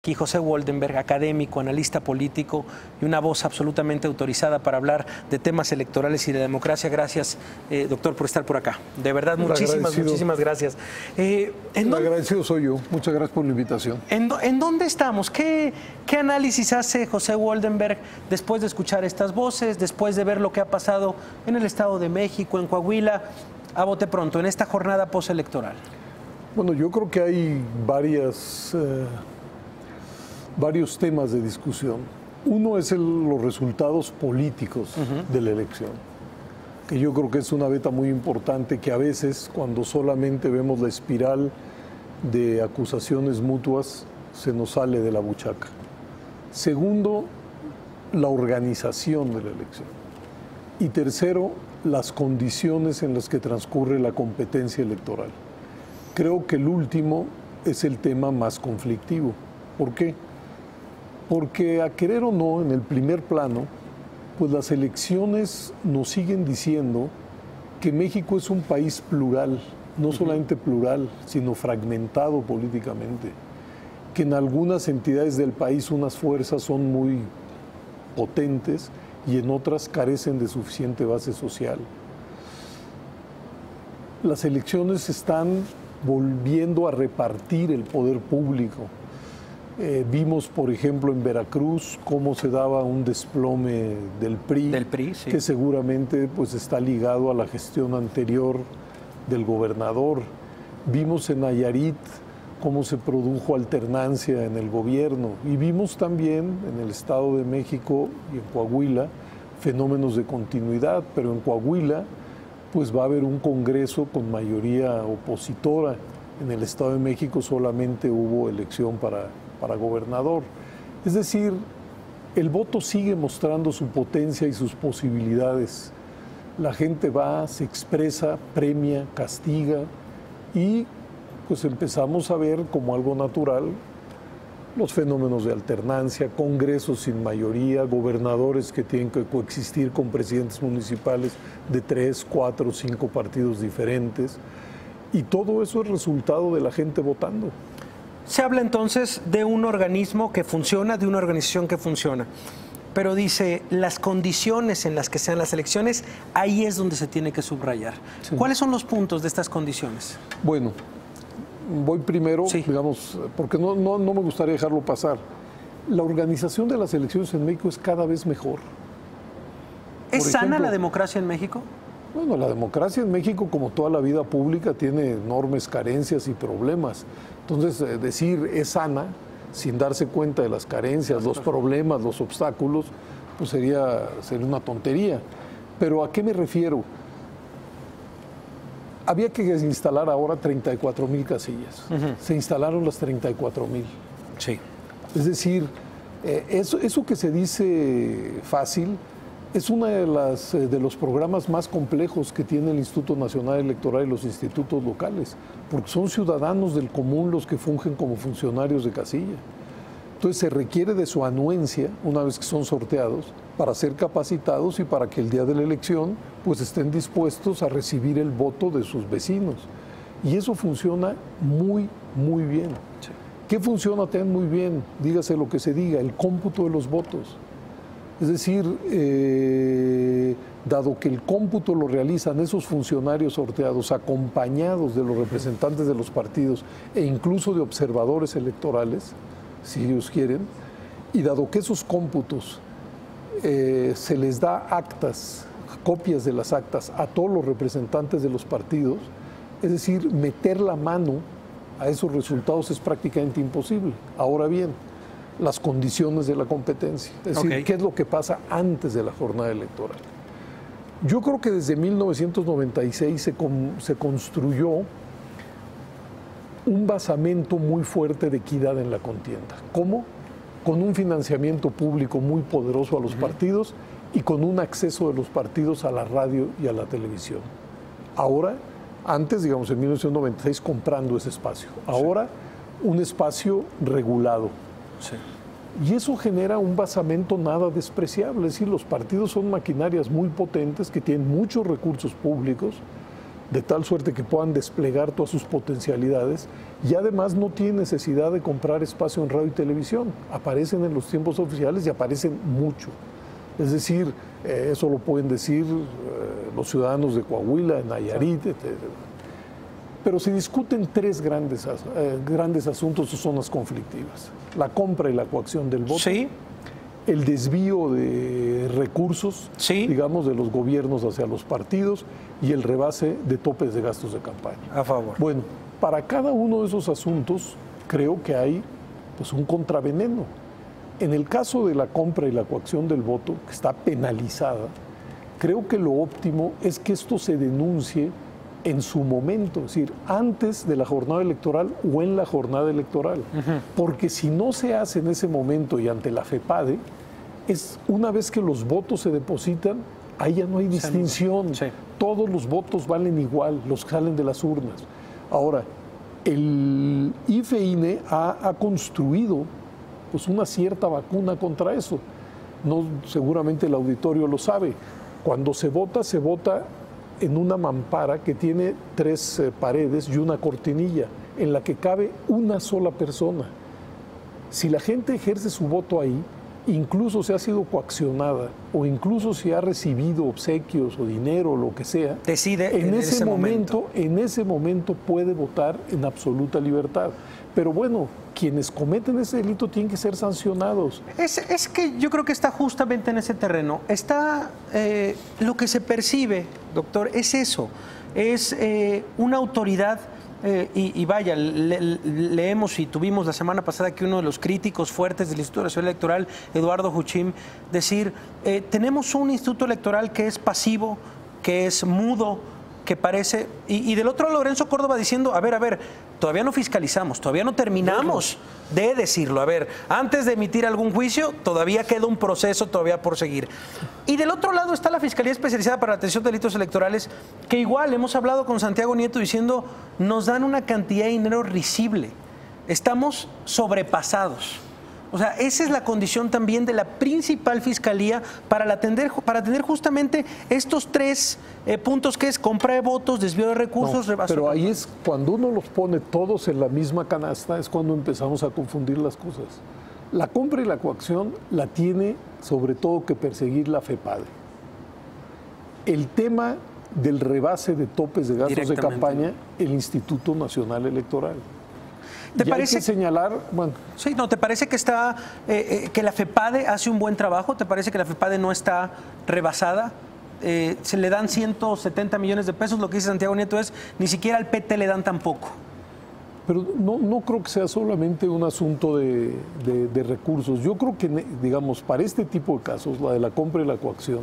Aquí José Woldenberg, académico, analista político y una voz absolutamente autorizada para hablar de temas electorales y de democracia. Gracias, doctor, por estar por acá. De verdad, muchísimas gracias. El agradecido soy yo. Muchas gracias por la invitación. ¿En dónde estamos? ¿Qué análisis hace José Woldenberg después de escuchar estas voces, después de ver lo que ha pasado en el Estado de México, en Coahuila, a bote pronto, en esta jornada postelectoral? Bueno, yo creo que hay varios temas de discusión. Uno es los resultados políticos de la elección, que yo creo que es una beta muy importante, que a veces cuando solamente vemos la espiral de acusaciones mutuas se nos sale de la buchaca. Segundo, la organización de la elección. Y tercero, las condiciones en las que transcurre la competencia electoral. Creo que el último es el tema más conflictivo. ¿Por qué? Porque a querer o no, en el primer plano, pues las elecciones nos siguen diciendo que México es un país plural, no solamente plural, sino fragmentado políticamente, que en algunas entidades del país unas fuerzas son muy potentes y en otras carecen de suficiente base social. Las elecciones están volviendo a repartir el poder público. Vimos, por ejemplo, en Veracruz cómo se daba un desplome del PRI, sí, que seguramente pues, está ligado a la gestión anterior del gobernador. Vimos en Nayarit cómo se produjo alternancia en el gobierno y vimos también en el Estado de México y en Coahuila fenómenos de continuidad, pero en Coahuila pues va a haber un Congreso con mayoría opositora. En el Estado de México solamente hubo elección para gobernador. Es decir, el voto sigue mostrando su potencia y sus posibilidades. La gente va, se expresa, premia, castiga y pues empezamos a ver como algo natural los fenómenos de alternancia, congresos sin mayoría, gobernadores que tienen que coexistir con presidentes municipales de 3, 4, 5 partidos diferentes. Y todo eso es resultado de la gente votando. Se habla entonces de un organismo que funciona, de una organización que funciona, pero dice, las condiciones en las que sean las elecciones, ahí es donde se tiene que subrayar. Sí. ¿Cuáles son los puntos de estas condiciones? Bueno, voy primero, sí, digamos, porque no me gustaría dejarlo pasar. La organización de las elecciones en México es cada vez mejor. ¿Es sana la democracia en México? Bueno, la democracia en México, como toda la vida pública, tiene enormes carencias y problemas. Entonces, decir es sana, sin darse cuenta de las carencias, los problemas, los obstáculos, pues sería una tontería. Pero ¿a qué me refiero? Había que instalar ahora 34,000 casillas. Se instalaron las 34,000. Sí. Es decir, eso que se dice fácil es uno de los programas más complejos que tiene el Instituto Nacional Electoral y los institutos locales, porque son ciudadanos del común los que fungen como funcionarios de casilla. Entonces se requiere de su anuencia, una vez que son sorteados, para ser capacitados y para que el día de la elección pues estén dispuestos a recibir el voto de sus vecinos. Y eso funciona muy, muy bien. Sí. ¿Qué funciona también muy bien? Dígase lo que se diga, el cómputo de los votos. Es decir, dado que el cómputo lo realizan esos funcionarios sorteados acompañados de los representantes de los partidos e incluso de observadores electorales, si ellos quieren, y dado que esos cómputos se les da actas, copias de las actas a todos los representantes de los partidos, es decir, meter la mano a esos resultados es prácticamente imposible. Ahora bien, las condiciones de la competencia, es decir, qué es lo que pasa antes de la jornada electoral. Yo creo que desde 1996 se construyó un basamento muy fuerte de equidad en la contienda. ¿Cómo? Con un financiamiento público muy poderoso a los partidos y con un acceso de los partidos a la radio y a la televisión. Ahora, antes, digamos, en 1996 comprando ese espacio. Ahora, un espacio regulado. Sí. Y eso genera un basamento nada despreciable. Es decir, los partidos son maquinarias muy potentes que tienen muchos recursos públicos, de tal suerte que puedan desplegar todas sus potencialidades, y además no tiene necesidad de comprar espacio en radio y televisión. Aparecen en los tiempos oficiales y aparecen mucho. Es decir, eso lo pueden decir los ciudadanos de Coahuila, Nayarit, pero se discuten tres grandes asuntos o zonas conflictivas: la compra y la coacción del voto, Sí. el desvío de recursos, Sí. digamos, de los gobiernos hacia los partidos, y el rebase de topes de gastos de campaña. A favor. Bueno, para cada uno de esos asuntos creo que hay pues un contraveneno. En el caso de la compra y la coacción del voto, que está penalizada, creo que lo óptimo es que esto se denuncie en su momento, es decir, antes de la jornada electoral o en la jornada electoral. Porque si no se hace en ese momento y ante la FEPADE, es una vez que los votos se depositan, ahí ya no hay distinción. Sí. Todos los votos valen igual, los que salen de las urnas. Ahora, el IFE-INE ha construido pues una cierta vacuna contra eso. No, seguramente el auditorio lo sabe. Cuando se vota en una mampara que tiene 3 paredes y una cortinilla en la que cabe una sola persona. Si la gente ejerce su voto ahí, incluso si ha sido coaccionada o incluso si ha recibido obsequios o dinero o lo que sea, decide en ese momento. En ese momento puede votar en absoluta libertad. Pero bueno, quienes cometen ese delito tienen que ser sancionados. Es que yo creo que está justamente en ese terreno. Está lo que se percibe, doctor, es eso. Es una autoridad. Y vaya, leemos y tuvimos la semana pasada que uno de los críticos fuertes del Instituto Nacional Electoral, Eduardo Juchim, decir, tenemos un Instituto Electoral que es pasivo, que es mudo, que parece... Y del otro Lorenzo Córdoba diciendo, a ver, todavía no fiscalizamos, todavía no terminamos de decirlo. A ver, antes de emitir algún juicio, todavía queda un proceso todavía por seguir. Y del otro lado está la Fiscalía Especializada para la Atención de Delitos Electorales, que igual hemos hablado con Santiago Nieto diciendo, nos dan una cantidad de dinero risible. Estamos sobrepasados. O sea, esa es la condición también de la principal fiscalía para atender justamente estos 3 puntos, que es compra de votos, desvío de recursos, rebaso. Pero ahí es cuando uno los pone todos en la misma canasta, es cuando empezamos a confundir las cosas. La compra y la coacción la tiene sobre todo que perseguir la FEPADE. El tema del rebase de topes de gastos de campaña, el Instituto Nacional Electoral. ¿Te parece? Hay que señalar, bueno. Sí, ¿no te parece que está que la FEPADE hace un buen trabajo? ¿Te parece que la FEPADE no está rebasada? Se le dan 170 millones de pesos, lo que dice Santiago Nieto es, ni siquiera al PT le dan tampoco. Pero no creo que sea solamente un asunto de recursos. Yo creo que, digamos, para este tipo de casos, la de la compra y la coacción,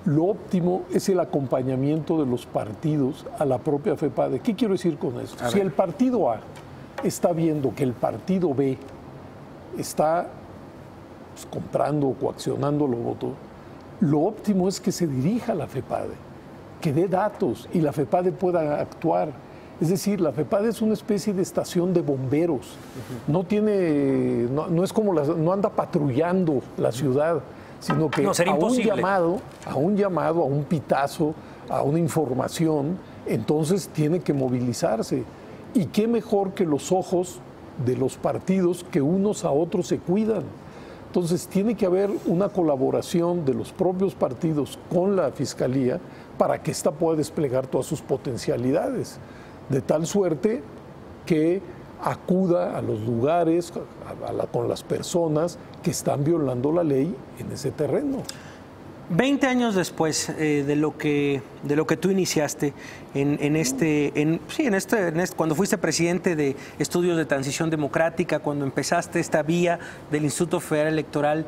lo óptimo es el acompañamiento de los partidos a la propia FEPADE. ¿Qué quiero decir con esto? Si el partido A está viendo que el partido B está pues, comprando o coaccionando los votos, lo óptimo es que se dirija a la FEPADE, que dé datos y la FEPADE pueda actuar. Es decir, la FEPADE es una especie de estación de bomberos. No es como no anda patrullando la ciudad, sino que a un llamado, a un pitazo, a una información, entonces tiene que movilizarse. Y qué mejor que los ojos de los partidos que unos a otros se cuidan. Entonces tiene que haber una colaboración de los propios partidos con la Fiscalía para que ésta pueda desplegar todas sus potencialidades, de tal suerte que acuda a los lugares, con las personas que están violando la ley en ese terreno. 20 años después de lo que tú iniciaste cuando fuiste presidente de Estudios de Transición Democrática, cuando empezaste esta vía del Instituto Federal Electoral,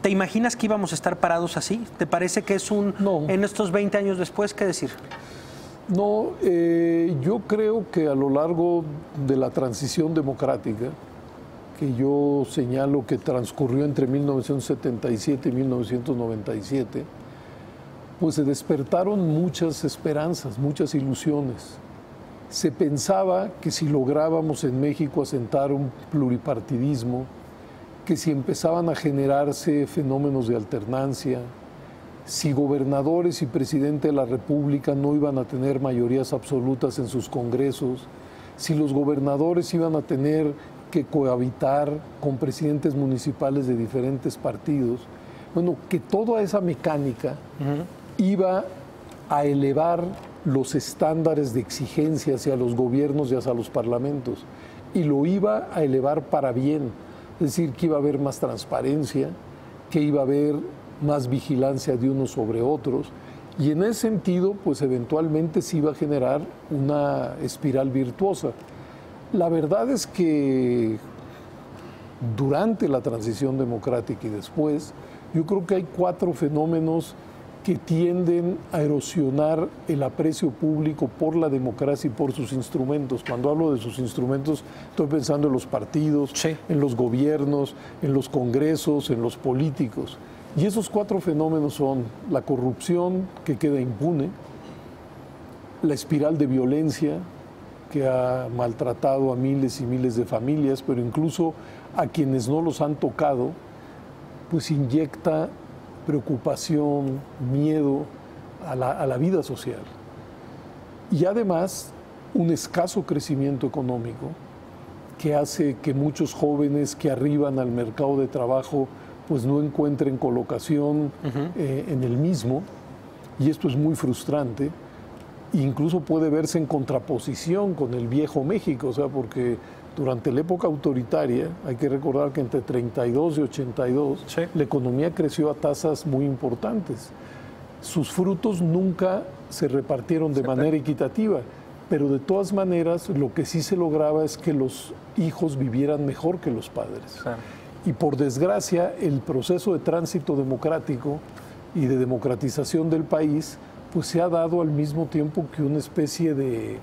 ¿te imaginas que íbamos a estar parados así? ¿Te parece que es en estos 20 años después, qué decir? No, yo creo que a lo largo de la transición democrática, que yo señalo que transcurrió entre 1977 y 1997, pues se despertaron muchas esperanzas, muchas ilusiones. Se pensaba que si lográbamos en México asentar un pluripartidismo, que si empezaban a generarse fenómenos de alternancia, si gobernadores y presidente de la República no iban a tener mayorías absolutas en sus congresos, si los gobernadores iban a tener que cohabitar con presidentes municipales de diferentes partidos, bueno, que toda esa mecánica iba a elevar los estándares de exigencia hacia los gobiernos y hacia los parlamentos, y lo iba a elevar para bien, es decir, que iba a haber más transparencia, que iba a haber más vigilancia de unos sobre otros, y en ese sentido, pues eventualmente se iba a generar una espiral virtuosa. La verdad es que durante la transición democrática y después, yo creo que hay 4 fenómenos que tienden a erosionar el aprecio público por la democracia y por sus instrumentos. Cuando hablo de sus instrumentos, estoy pensando en los partidos, sí, en los gobiernos, en los congresos, en los políticos. Y esos 4 fenómenos son la corrupción, que queda impune, la espiral de violencia, que ha maltratado a miles y miles de familias, pero incluso a quienes no los han tocado, pues inyecta preocupación, miedo a la vida social. Y además, un escaso crecimiento económico que hace que muchos jóvenes que arriban al mercado de trabajo pues no encuentren colocación en el mismo, y esto es muy frustrante. Incluso puede verse en contraposición con el viejo México, o sea, porque durante la época autoritaria, hay que recordar que entre 32 y 82, sí, la economía creció a tasas muy importantes. Sus frutos nunca se repartieron de manera equitativa, pero de todas maneras lo que sí se lograba es que los hijos vivieran mejor que los padres. Claro. Y por desgracia, el proceso de tránsito democrático y de democratización del país pues se ha dado al mismo tiempo que una especie de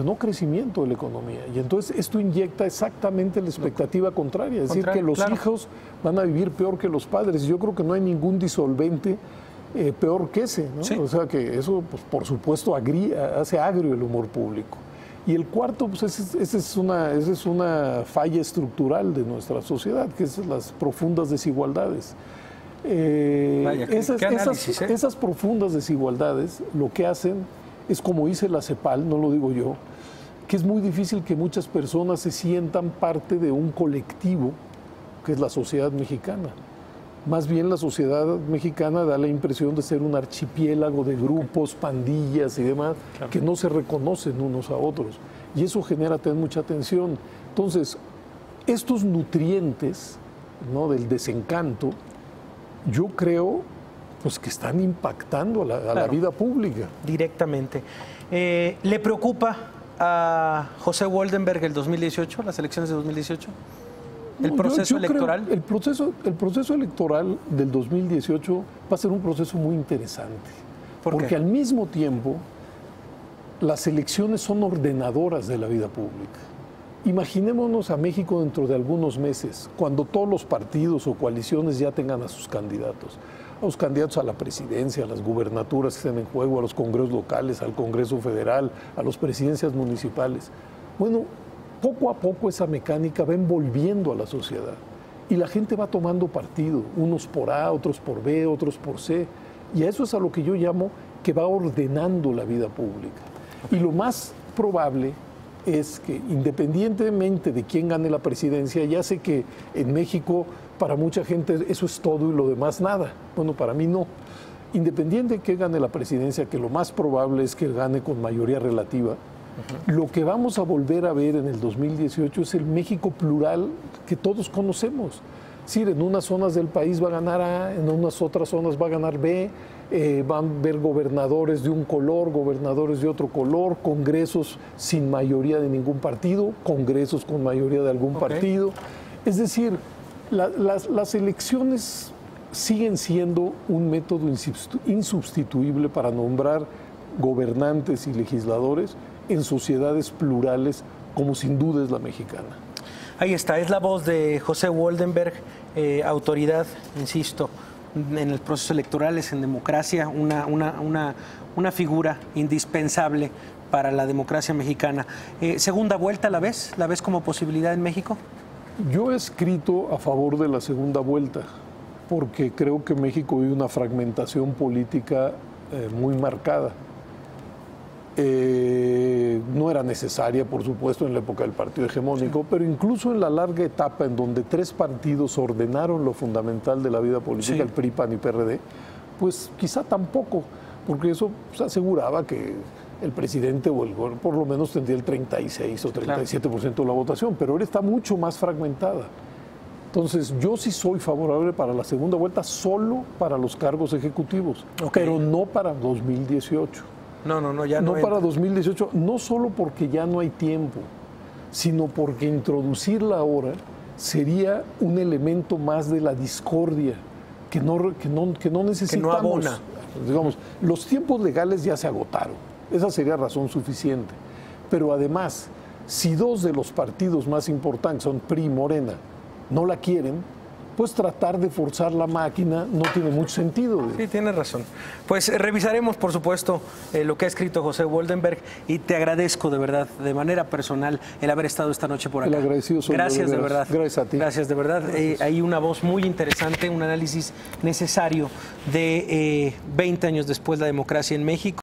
no crecimiento de la economía. Y entonces esto inyecta exactamente la expectativa contraria, es decir, que los hijos van a vivir peor que los padres. Yo creo que no hay ningún disolvente peor que ese, ¿no? Sí. O sea que eso, pues, por supuesto, hace agrio el humor público. Y el cuarto, pues esa es una falla estructural de nuestra sociedad, que es las profundas desigualdades. Vaya, ¿qué análisis, esas profundas desigualdades lo que hacen es, como dice la CEPAL, no lo digo yo, que es muy difícil que muchas personas se sientan parte de un colectivo que es la sociedad mexicana. Más bien la sociedad mexicana da la impresión de ser un archipiélago de grupos, pandillas y demás, claro, que no se reconocen unos a otros. Y eso genera también mucha tensión. Entonces, estos nutrientes, ¿no?, del desencanto, yo creo pues que están impactando a la vida pública. Directamente. ¿Le preocupa a José Woldenberg el 2018, las elecciones de 2018? ¿El proceso electoral? El proceso electoral del 2018 va a ser un proceso muy interesante. Porque al mismo tiempo las elecciones son ordenadoras de la vida pública. Imaginémonos a México dentro de algunos meses, cuando todos los partidos o coaliciones ya tengan a sus candidatos. A los candidatos a la presidencia, a las gubernaturas que estén en juego, a los congresos locales, al Congreso Federal, a las presidencias municipales. Bueno, poco a poco esa mecánica va envolviendo a la sociedad y la gente va tomando partido, unos por A, otros por B, otros por C, y a eso es a lo que yo llamo que va ordenando la vida pública. Y lo más probable es que, independientemente de quién gane la presidencia, ya sé que en México para mucha gente eso es todo y lo demás nada. Bueno, para mí no. Independiente de que gane la presidencia, que lo más probable es que gane con mayoría relativa, lo que vamos a volver a ver en el 2018 es el México plural que todos conocemos. Es decir, en unas zonas del país va a ganar A, en unas otras zonas va a ganar B, van a ver gobernadores de un color, gobernadores de otro color, congresos sin mayoría de ningún partido, congresos con mayoría de algún partido. Es decir, las elecciones siguen siendo un método insubstituible para nombrar gobernantes y legisladores en sociedades plurales, como sin duda es la mexicana. Ahí está, es la voz de José Woldenberg, autoridad, insisto, en los procesos electorales, en democracia, una figura indispensable para la democracia mexicana. ¿Segunda vuelta la ves? ¿La ves como posibilidad en México? Yo he escrito a favor de la segunda vuelta, porque creo que México vive una fragmentación política muy marcada. No era necesaria, por supuesto, en la época del partido hegemónico, pero incluso en la larga etapa en donde 3 partidos ordenaron lo fundamental de la vida política, el PRI, PAN y PRD, pues quizá tampoco, porque eso pues, aseguraba que el presidente o el gobierno por lo menos tendría el 36 o 37% de la votación, pero ahora está mucho más fragmentada. Entonces, yo sí soy favorable para la segunda vuelta solo para los cargos ejecutivos, pero no para 2018. No, ya no. No para 2018, no solo porque ya no hay tiempo, sino porque introducirla ahora sería un elemento más de la discordia que no necesitamos. Que no abona. Digamos, los tiempos legales ya se agotaron, esa sería razón suficiente. Pero además, si 2 de los partidos más importantes son PRI y Morena, no la quieren, pues tratar de forzar la máquina no tiene mucho sentido. Sí, tienes razón. Pues revisaremos, por supuesto, lo que ha escrito José Woldenberg y te agradezco de verdad, de manera personal, el haber estado esta noche por acá. El agradecido soy Gracias de verdad. Gracias a ti. Gracias de verdad. Hay una voz muy interesante, un análisis necesario de 20 años después de la democracia en México.